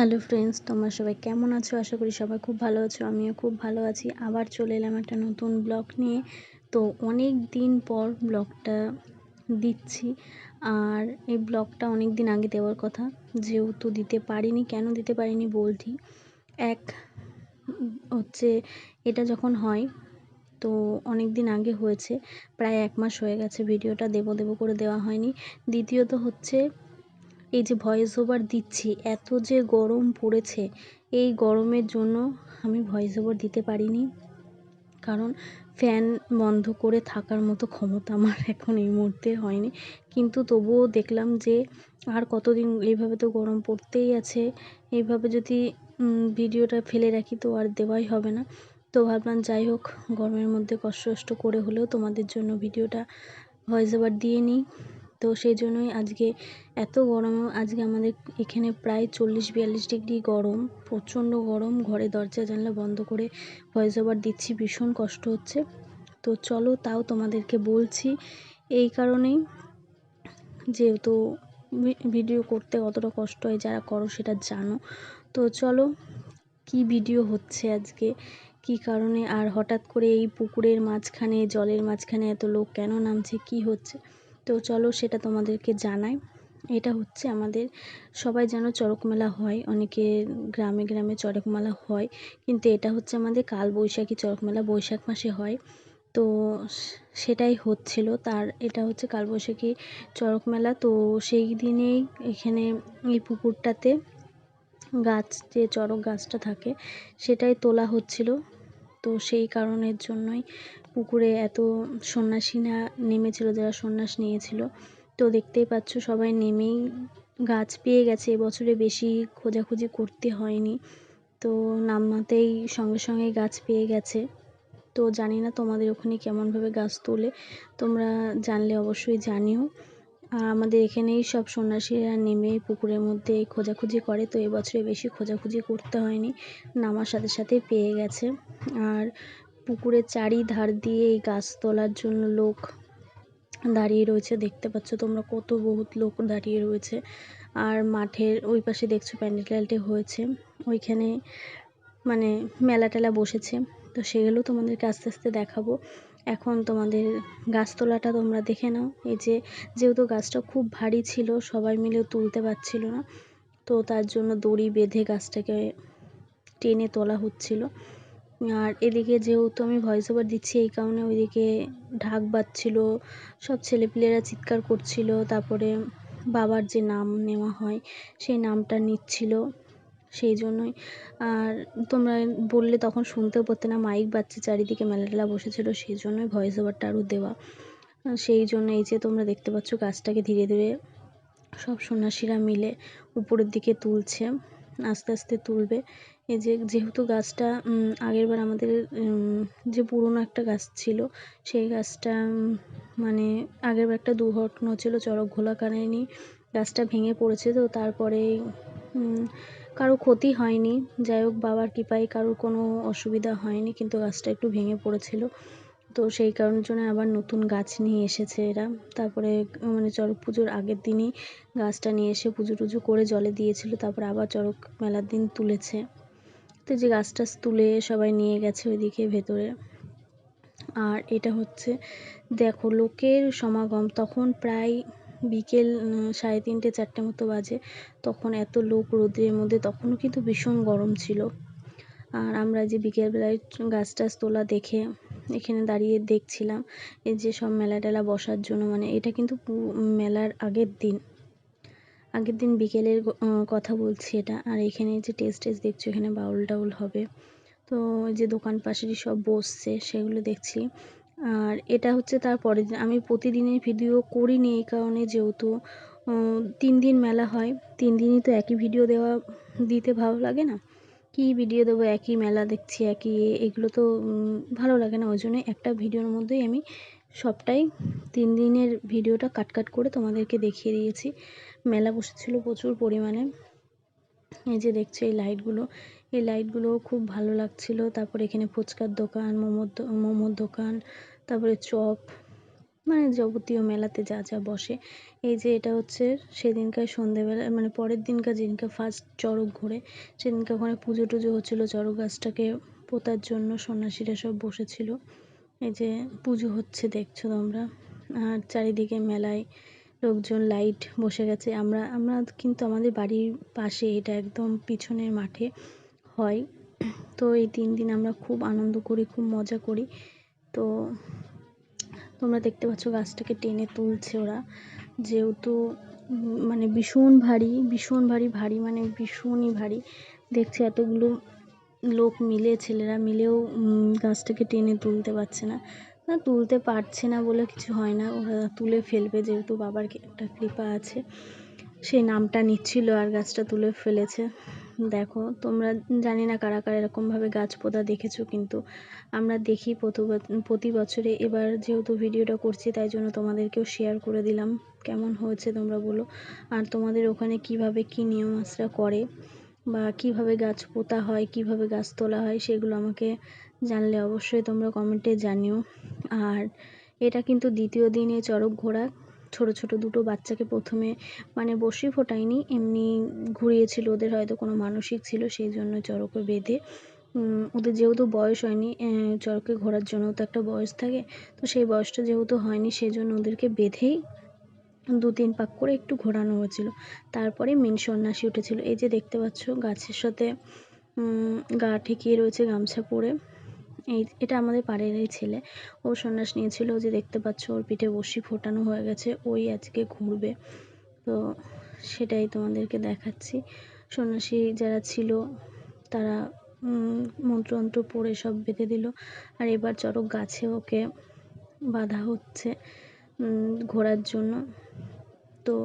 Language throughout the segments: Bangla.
হ্যালো ফ্রেন্ডস, তোমরা সবাই কেমন আছো? আশা করি সবাই খুব ভালো আছো। আমিও খুব ভালো আছি। আবার চলে এলাম একটা নতুন ব্লগ নিয়ে। তো অনেক দিন পর ব্লগটা দিচ্ছি। আর এই ব্লগটা অনেক দিন আগে দেওয়ার কথা, যেহেতু দিতে পারিনি। কেন দিতে পারিনি বলছি। এক হচ্ছে, এটা যখন হয় তো অনেক দিন আগে হয়েছে, প্রায় 1 মাস হয়ে গেছে ভিডিওটা দেবো করে দেওয়া হয়নি। দ্বিতীয়ত হচ্ছে, এই যে ভয়েস ওভার দিচ্ছি, এত যে গরম পড়েছে, এই গরমের জন্য আমি ভয়েস ওভার দিতে পারিনি। কারণ ফ্যান বন্ধ করে থাকার মতো ক্ষমতা আমার এখন এই মুহূর্তে হয়নি। কিন্তু তবুও দেখলাম যে আর কতদিন এইভাবে তো গরম পড়তেই আছে। এইভাবে যদি ভিডিওটা ফেলে রাখি তো আর দেওয়াই হবে না। তো ভাবলাম যাই হোক, গরমের মধ্যে কষ্ট করে হলেও তোমাদের জন্য ভিডিওটা ভয়েস ওভার দিয়ে নিই। তো সেই জন্যই আজকে এত গরমেও আজকে আমাদের এখানে প্রায় 40-42 ডিগ্রি গরম, প্রচণ্ড গরম। ঘরে দরজা জানলা বন্ধ করে ভয়েস ওভার দিচ্ছি, ভীষণ কষ্ট হচ্ছে। তো চলো, তাও তোমাদেরকে বলছি এই কারণেই, যেহেতু ভিডিও করতে কতটা কষ্ট হয়, যারা করো সেটা জানো। তো চলো, কি ভিডিও হচ্ছে আজকে, কি কারণে, আর হঠাৎ করে এই পুকুরের মাঝখানে, জলের মাঝখানে এত লোক কেন নামছে, কি হচ্ছে, তো চলো সেটা তোমাদেরকে জানাই। এটা হচ্ছে আমাদের, সবাই যেন চড়ক মেলা হয়, অনেকে গ্রামে গ্রামে চড়ক মেলা হয়, কিন্তু এটা হচ্ছে আমাদের কালবৈশাখী চড়ক মেলা, বৈশাখ মাসে হয়। তো সেটাই হচ্ছিল, তার এটা হচ্ছে কালবৈশাখী চড়ক মেলা। তো সেই দিনেই এখানে এই পুকুরটাতে গাছ, যে চড়ক গাছটা থাকে, সেটাই তোলা হচ্ছিল। তো সেই কারণের জন্যই পুকুরে এত সন্ন্যাসীরা নেমেছিল, যারা সন্ন্যাস নিয়েছিল। তো দেখতেই পাচ্ছ সবাই নেমেই গাছ পেয়ে গেছে। এবছরে বেশি খোঁজাখুঁজি করতে হয়নি, তো নামাতেই সঙ্গে সঙ্গে গাছ পেয়ে গেছে। তো জানি না তোমাদের ওখানে কেমনভাবে গাছ তোলে, তোমরা জানলে অবশ্যই জানিও। আমাদের এখানেই সব সন্ন্যাসীরা নেমে পুকুরের মধ্যে খোঁজাখুঁজি করে। তো এবছরে বেশি খোঁজাখুঁজি করতে হয়নি, নামার সাথে সাথেই পেয়ে গেছে। আর পুকুরের চারিধার দিয়ে এই গাছ তোলার জন্য লোক দাঁড়িয়ে রয়েছে, দেখতে পাচ্ছ তোমরা কত বহুত লোক দাঁড়িয়ে রয়েছে। আর মাঠের ওই পাশে দেখছো প্যান্ডেল হয়েছে, ওইখানে মানে মেলা টেলা বসেছে। তো সেগুলো তোমাদেরকে আস্তে আস্তে দেখাবো। এখন তোমাদের গাছ তোলাটা তোমরা দেখে নাও। এই যে, যেহেতু গাছটা খুব ভারী ছিল, সবাই মিলে তুলতে পারছিল না, তো তার জন্য দড়ি বেঁধে গাছটাকে টেনে তোলা হচ্ছিল। আর এদিকে যেহেতু আমি ভয়েস ওভার দিচ্ছি, এই কারণে ওইদিকে ঢাক বাজছিল, সব ছেলেপিলেরা চিৎকার করছিল। তারপরে বাবার যে নাম নেওয়া হয়, সেই নামটা নিচ্ছিল, সেই জন্যই। আর তোমরা বললে তখন শুনতেও পেতে না, মাইক বাজছে চারিদিকে, মেলা টেলা বসেছিল, সেই জন্যই ভয়েস ওভারটা আরও দেওয়া। সেই জন্য এই যে তোমরা দেখতে পাচ্ছ গাছটাকে ধীরে ধীরে সব সন্ন্যাসীরা মিলে উপরের দিকে তুলছে, আস্তে আস্তে তুলবে। এই যে, যেহেতু গাছটা আগেরবার আমাদের যে পুরনো একটা গাছ ছিল, সেই গাছটা মানে আগেরবার একটা দুর্ঘটনা হচ্ছিলো, চড়ক ঘোলা কারেনি গাছটা ভেঙে পড়েছে। তো তারপরে কারো ক্ষতি হয়নি, যাই হোক বাবার কৃপায় কারোর কোনো অসুবিধা হয়নি, কিন্তু গাছটা একটু ভেঙে পড়েছিল। তো সেই কারণের জন্য আবার নতুন গাছ নিয়ে এসেছে এরা। তারপরে মানে চড়ক পুজোর আগের দিনই গাছটা নিয়ে এসে পুজো টুজো করে জলে দিয়েছিল, তারপরে আবার চড়ক মেলার দিন তুলেছে। তো যে গাছটা তুলে সবাই নিয়ে গেছে ওইদিকে ভেতরে। আর এটা হচ্ছে, দেখো লোকের সমাগম, তখন প্রায় বিকেল 3:30-4টে মতো বাজে। তখন এত লোক রোদের মধ্যে, তখনও কিন্তু ভীষণ গরম ছিল। আর আমরা যে বিকেলবেলায় গাছ টাছ তোলা দেখে এখানে দাঁড়িয়ে দেখছিলাম, এই যে সব মেলা টেলা বসার জন্য, মানে এটা কিন্তু মেলার আগের দিন বিকেলের কথা বলছি এটা। আর এখানে যে টেস্ট দেখছো, এখানে বাউল টাউল হবে। তো ওই যে দোকান পাশেরই সব বসছে, সেগুলো দেখছি। আর এটা হচ্ছে তারপরের দিন। আমি প্রতিদিনের ভিডিও করিনি এই কারণে, যেহেতু 3 দিন মেলা হয়, 3 দিনই তো একই ভিডিও দিতে ভালো লাগে না। কি ভিডিও দেবো, একই মেলা দেখছি, একই এগুলো তো ভালো লাগে না। ওই জন্যই একটা ভিডিওর মধ্যেই আমি সবটাই 3 দিনের ভিডিওটা কাট করে তোমাদেরকে দেখিয়ে দিয়েছি। মেলা বসেছিল প্রচুর পরিমাণে। এই যে দেখছো এই লাইটগুলো খুব ভালো লাগছিল। তারপরে এখানে ফুচকার দোকান, মোমোর দোকান, তারপরে চপ, মানে যাবতীয় মেলাতে যা যা বসে। এই যে এটা হচ্ছে সেদিনকার সন্ধেবেলা, মানে পরের দিনকার যেদিনকে ফার্স্ট চড়ক ঘোরে সেদিনকে ওখানে পুজো টুজো হচ্ছিলো, চড়ক গাছটাকে পোঁতার জন্য সন্ন্যাসীরা সব বসেছিল। এই যে পুজো হচ্ছে দেখছো তোমরা, আর চারিদিকে মেলায় লোকজন, লাইট বসে গেছে। আমরা আমরা কিন্তু আমাদের বাড়ির পাশে, এটা একদম পিছনের মাঠে হয়। তো এই 3 দিন আমরা খুব আনন্দ করি, খুব মজা করি। তো তোমরা দেখতে পাচ্ছ গাছটাকে টেনে তুলছে ওরা, যেহেতু মানে ভীষণ ভারী, ভীষণ ভারী, ভারী মানে ভীষণই ভারী। দেখছি এতগুলো লোক মিলে, ছেলেরা মিলেও গাছটাকে টেনে তুলতে পারছে না। না, তুলতে পারছে না বলে কিছু হয় না, ওরা তুলে ফেলবে, যেহেতু বাবার একটা কৃপা আছে। সেই নামটা নিচ্ছিল আর গাছটা তুলে ফেলেছে। দেখো তোমরা, জানি না কারা কারা এরকমভাবে গাছ পোঁতা দেখেছো, কিন্তু আমরা দেখি প্রতি বছরে। এবার যেহেতু ভিডিওটা করছি তাই জন্য তোমাদেরকেও শেয়ার করে দিলাম। কেমন হয়েছে তোমরা বলো। আর তোমাদের ওখানে কিভাবে কি নিয়ম আচার করে, বা কিভাবে গাছ পোঁতা হয়, কিভাবে গাছ তোলা হয়, সেগুলো আমাকে জানলে অবশ্যই তোমরা কমেন্টে জানিও। আর এটা কিন্তু দ্বিতীয় দিনে চড়ক ঘোরা। ছোট ছোট দুটো বাচ্চাকে প্রথমে মানে বসি ফোটায়নি, এমনি ঘুরিয়েছিল। ওদের হয়তো কোনো মানসিক ছিল, সেই জন্য চড়কে বেঁধে, ওদের যেহেতু বয়স হয়নি চড়কে ঘোরার জন্য তো একটা বয়স থাকে, তো সেই বয়সটা যেহেতু হয়নি সেই জন্য ওদেরকে বেঁধেই 2-3 পাক করে একটু ঘোরানো হয়েছিল। তারপরে মেন সন্ন্যাসী উঠেছিল। এই যে দেখতে পাচ্ছ গাছের সাথে গা ঠেকিয়ে রয়েছে গামছা পরে। এটা আমাদের পাড়ারই ছেলে, ও সন্ন্যাস নিয়েছিল। যে দেখতে পাচ্ছ ওর পিঠে বসি ফোটানো হয়ে গেছে, ওই আজকে ঘুরবে। তো সেটাই তোমাদেরকে দেখাচ্ছি। সন্ন্যাসী যারা ছিল তারা মন্ত্রতন্ত্র পড়ে সব বেঁধে দিল। আর এবার চড়ক গাছে ওকে বাঁধা হচ্ছে ঘোরার জন্য। তো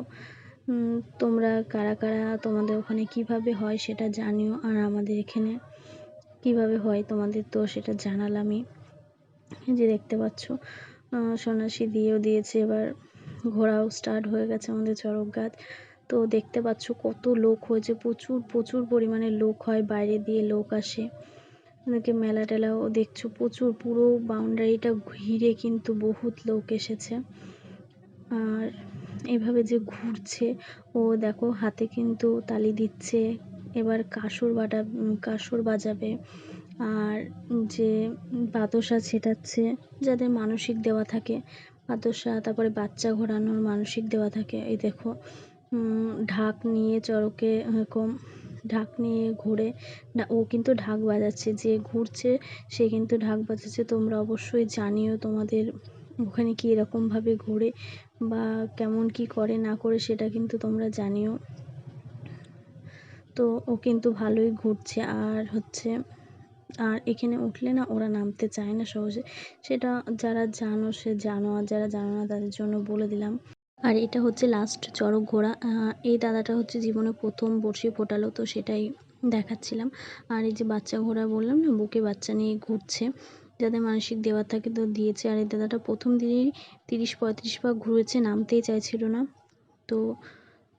তোমরা কারা কারা তোমাদের ওখানে কিভাবে হয় সেটা জানিও, আর আমাদের এখানে কিভাবে হয় তোমাদের তো সেটা জানালামই। যে দেখতে পাচ্ছ সন্ন্যাসী দিয়েও দিয়েছে, এবার ঘোরাও স্টার্ট হয়ে গেছে আমাদের চড়ক গাছ। তো দেখতে পাচ্ছ কত লোক হয়েছে, প্রচুর প্রচুর পরিমাণে লোক হয়, বাইরে দিয়ে লোক আসে। ওদেরকে মেলা টেলাও দেখছো, প্রচুর পুরো বাউন্ডারিটা ঘিরে কিন্তু বহুত লোক এসেছে। আর এভাবে যে ঘুরছে, ও দেখো হাতে কিন্তু তালি দিচ্ছে। এবার কাসর বাজাবে, আর যে বাতাসা ছেটাচ্ছে, যাদের মানসিক দেওয়া থাকে বাতাসা, তারপরে বাচ্চা ঘোরানোর মানসিক দেওয়া থাকে। এই দেখো ঢাক নিয়ে চড়কে এরকম ঢাক নিয়ে ঘুরে, ও কিন্তু ঢাক বাজাচ্ছে, যে ঘুরছে সে কিন্তু ঢাক বাজাচ্ছে। তোমরা অবশ্যই জানিও তোমাদের ওখানে কি এরকমভাবে ঘোরে, বা কেমন কি করে না করে সেটা কিন্তু তোমরা জানিও। তো ও কিন্তু ভালোই ঘুরছে। আর এখানে উঠলে না ওরা নামতে চায় না সহজে, সেটা যারা জানো সে জানো, আর যারা জানো না তাদের জন্য বলে দিলাম। আর এটা হচ্ছে লাস্ট চড়ক ঘোরা। এই দাদাটা হচ্ছে জীবনে প্রথম বড়শি ফোটালো, তো সেটাই দেখাচ্ছিলাম। আর এই যে বাচ্চা ঘোড়া বললাম না, বুকে বাচ্চা নিয়ে ঘুরছে, যাদের মানসিক দেওয়া থাকে তো দিয়েছে। আর এই দাদাটা প্রথম দিনেই 30-35 পাক ঘুরেছে, নামতেই চাইছিল না। তো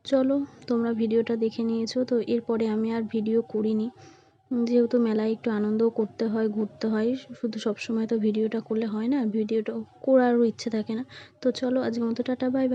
চলো, তোমরা ভিডিওটা দেখে নিয়েছো, তো এরপরে আমি আর ভিডিও করিনি, যেহেতু মেলায় একটু আনন্দও করতে হয়, ঘুরতে হয়, শুধু সবসময় তো ভিডিওটা করলে হয় না, ভিডিওটা করারও ইচ্ছে থাকে না। তো চলো, আজকের মতো টাটা, বাই বাই।